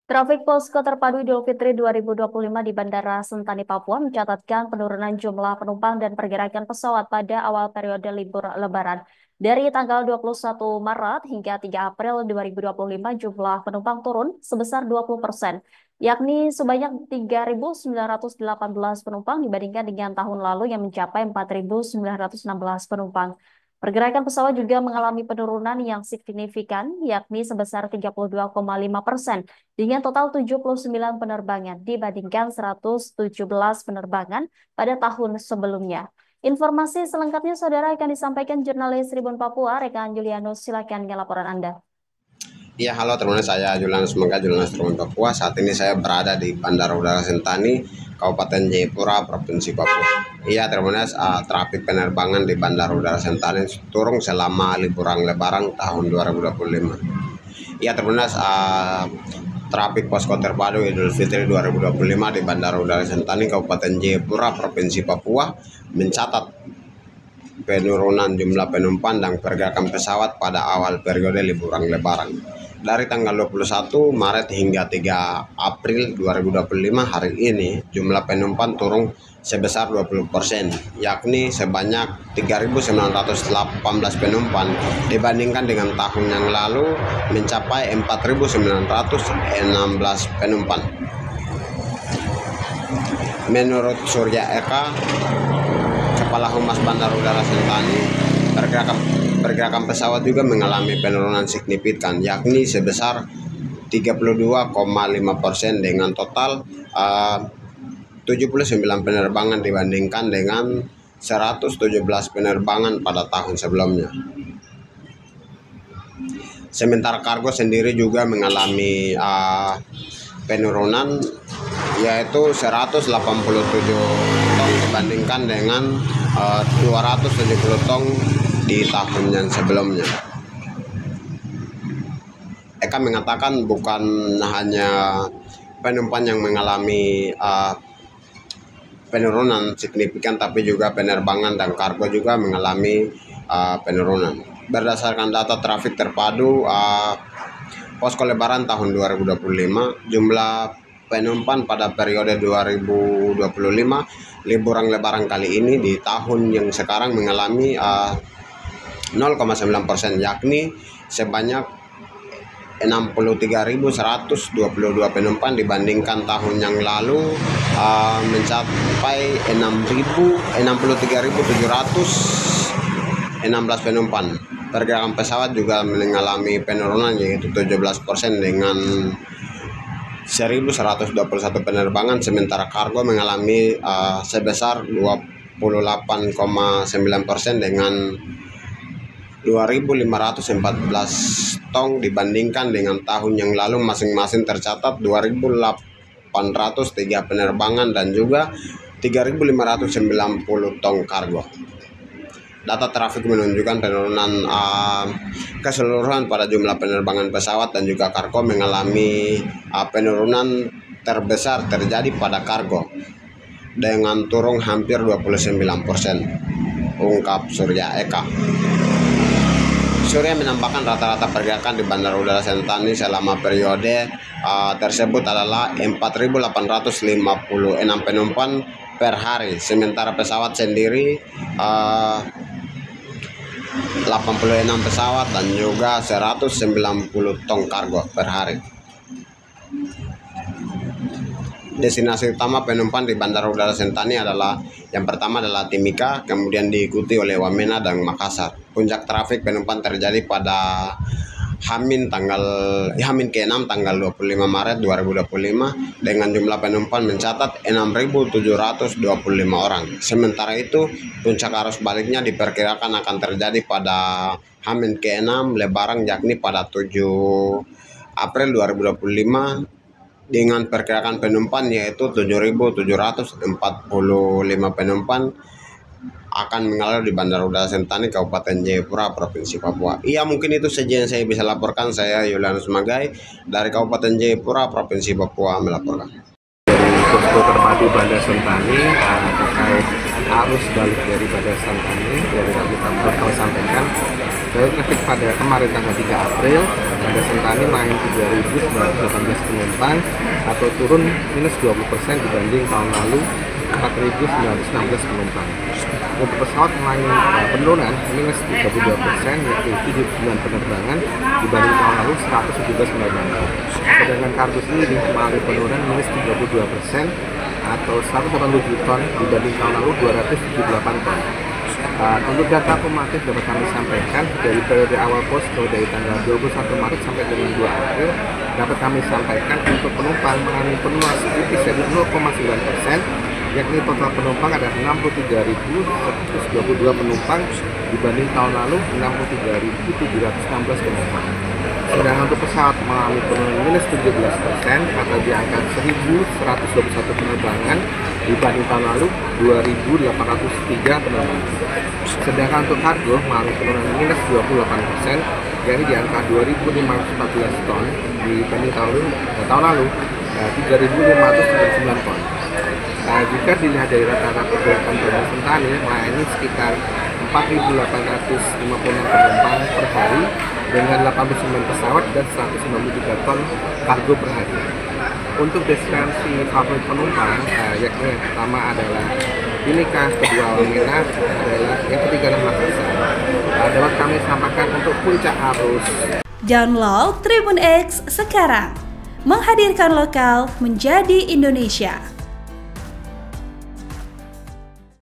Trafik posko terpadu Idul Fitri 2025 di Bandara Sentani, Papua mencatatkan penurunan jumlah penumpang dan pergerakan pesawat pada awal periode libur Lebaran. Dari tanggal 21 Maret hingga 3 April 2025, jumlah penumpang turun sebesar 20%, yakni sebanyak 3.918 penumpang dibandingkan dengan tahun lalu yang mencapai 4.916 penumpang. Pergerakan pesawat juga mengalami penurunan yang signifikan, yakni sebesar 32,5%, dengan total 79 penerbangan dibandingkan 117 penerbangan pada tahun sebelumnya. Informasi selengkapnya saudara akan disampaikan jurnalis Tribun Papua, Rekan Julianus. Silakan dengan laporan Anda. Iya, halo teman-teman, saya Julianus Mega, Julianus Tribun Papua. Saat ini saya berada di Bandara Udara Sentani, Kabupaten Jayapura, Provinsi Papua. Iya, teman-teman, trafik penerbangan di Bandara Udara Sentani turun selama liburan Lebaran tahun 2025. Iya, teman-teman, trafik posko terpadu Idul Fitri 2025 di Bandara Udara Sentani, Kabupaten Jayapura, Provinsi Papua mencatat penurunan jumlah penumpang dan pergerakan pesawat pada awal periode liburan Lebaran. Dari tanggal 21 Maret hingga 3 April 2025 hari ini, jumlah penumpang turun sebesar 20%, yakni sebanyak 3.918 penumpang dibandingkan dengan tahun yang lalu mencapai 4.916 penumpang. Menurut Surya Eka, Kepala Humas Bandara Udara Sentani, pergerakan pesawat juga mengalami penurunan signifikan, yakni sebesar 32,5% dengan total 79 penerbangan dibandingkan dengan 117 penerbangan pada tahun sebelumnya. Sementara kargo sendiri juga mengalami penurunan, yaitu 187 ton dibandingkan dengan 270 ton di tahun yang sebelumnya. Eka mengatakan bukan hanya penumpang yang mengalami penurunan signifikan, tapi juga penerbangan dan kargo juga mengalami penurunan. Berdasarkan data trafik terpadu posko Lebaran tahun 2025, jumlah penumpang pada periode 2025 liburan Lebaran kali ini di tahun yang sekarang mengalami 0,9%, yakni sebanyak 63.122 penumpang dibandingkan tahun yang lalu mencapai 63.716 penumpang. Pergerakan pesawat juga mengalami penurunan, yaitu 17% dengan 1.121 penerbangan, sementara kargo mengalami sebesar 28,9% dengan 2.514 ton dibandingkan dengan tahun yang lalu masing-masing tercatat 2.803 penerbangan dan juga 3.590 ton kargo. Data trafik menunjukkan penurunan keseluruhan pada jumlah penerbangan pesawat dan juga kargo mengalami penurunan terbesar terjadi pada kargo dengan turun hampir 29%, ungkap Surya Eka. Surya menambahkan rata-rata pergerakan di Bandara Udara Sentani selama periode tersebut adalah 4.856 penumpang per hari, sementara pesawat sendiri 86 pesawat dan juga 190 ton kargo per hari. Destinasi utama penumpang di Bandara Udara Sentani adalah yang pertama adalah Timika, kemudian diikuti oleh Wamena dan Makassar. Puncak trafik penumpang terjadi pada Hamin ke-6 tanggal 25 Maret 2025 dengan jumlah penumpang mencatat 6.725 orang. Sementara itu, puncak arus baliknya diperkirakan akan terjadi pada Hamin ke-6 Lebaran, yakni pada 7 April 2025 dengan perkirakan penumpang yaitu 7.745 penumpang akan mengalir di Bandara Udara Sentani, Kabupaten Jayapura, Provinsi Papua. Iya, mungkin itu saja yang saya bisa laporkan. Saya Julianus Magai dari Kabupaten Jayapura, Provinsi Papua melaporkan. Dari posko terpadu Bandara Sentani terkait arus balik dari Bandara Sentani, dari kami sampaikan trafik pada kemarin tanggal 3 April Bandara Sentani melayani 3.918 penumpang atau turun minus 20% dibanding tahun lalu 4.916 penumpang. Untuk pesawat melayani penurunan minus 32%, yaitu 79 penerbangan dibanding tahun lalu 117 penerbangan. Sedangkan kargo sendiri melalui penurunan minus 32% atau 187 ton dibanding tahun lalu 278 ton. Untuk data kumulatif dapat kami sampaikan dari periode awal posko dari tanggal 21 Maret sampai dengan 2 April dapat kami sampaikan untuk penumpang mengalami penurunan tipis dari 0,9%, yakni total penumpang ada 63.122 penumpang dibanding tahun lalu 63.716 penumpang. Sedangkan untuk pesawat mengalami penurunan minus 17% atau di angka 1.121 penerbangan dibanding tahun lalu 2.803 penerbangan. Sedangkan untuk kargo mengalami penurunan minus 28%, yakni di angka 2.514 ton dibanding tahun lalu 3.539 ton. Jika dilihat dari rata-rata pergerakan Bandara Sentani melayani sekitar 4.856 penumpang per hari dengan 89 pesawat dan 193 ton kargo per hari. Untuk destinasi favorit penumpang, yakni yang pertama adalah Timika, kedua Wamena, yang ketiga adalah Makassar. Dapat kami sampaikan untuk puncak arus. Download Tribun X sekarang, menghadirkan lokal menjadi Indonesia.